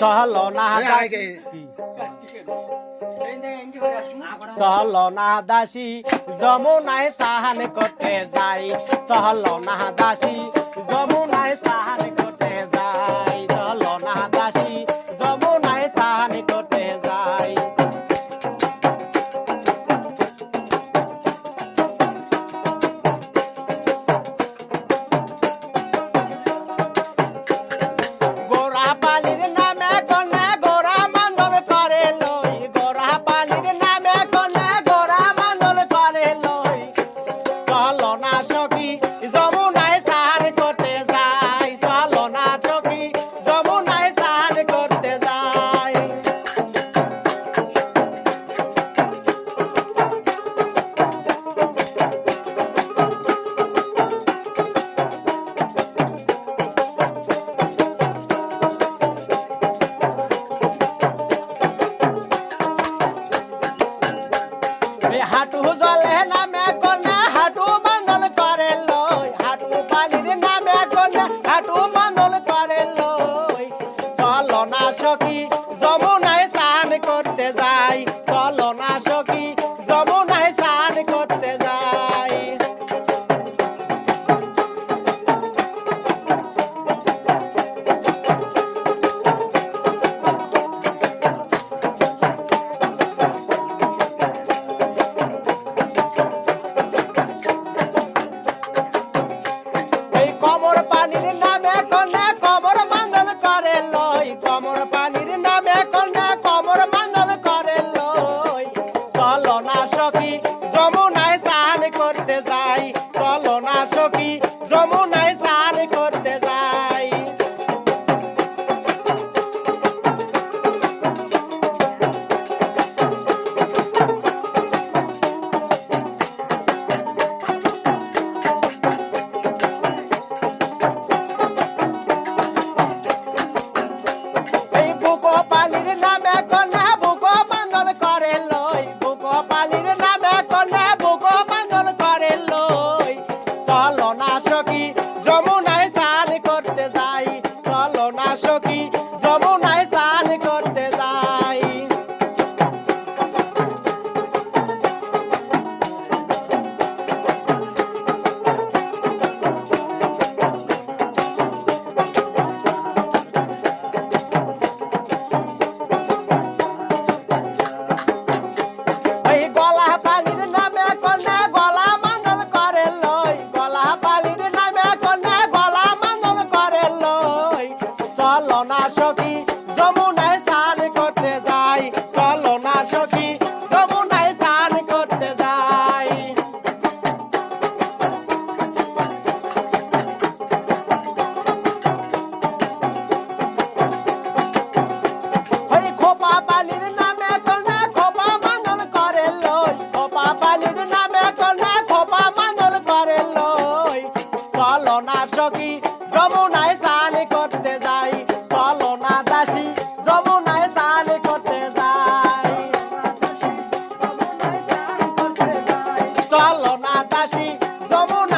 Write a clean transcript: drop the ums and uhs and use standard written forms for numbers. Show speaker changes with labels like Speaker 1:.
Speaker 1: চলো না দাসী চলো না দাসী যমুনায় স্নান করতে যাই চলো না দাসী যমুনায় স্নান করতে যাই চলো না দাসী যমুনায় স্নান করতে যাই হাঁটু জলে নামে কন্যা হাঁটু বান্ধল করে লই হাঁটু পানির নামে কন্যা হাঁটু বান্ধল করে লই চলো না সখী যমুনায় স্নান করতে যাই চলো না সখী যমুনায় স্নান করতে যাই যমুনায় স্নান করতে যাই চলো না সখী যমুনায় স্নান করতে যাই এই বুকো পানির নামে কন্যা বুকো বান্ধল করে লই বুকো পানির নামে কন্যা বুকো বান্ধল করে লই চলো না সখী যমুনায় স্নান করতে যাই চলো না সখী যমুনায় স্নান করতে যাই চলো না সখী যমুনায় স্নান করতে যাই চলো না সখী যমুনায় স্নান করতে যাই ওই খোপা পালির নামে কন্যা খোপা বান্ধল করে লই খোপা পালির নামে কন্যা খোপা বান্ধল করে লই চলো না সখী যমুনায় স্নান করতে যাই চলো না দাসী যমুনায় স্নান করতে যাই চলো না দাসী যমুনায়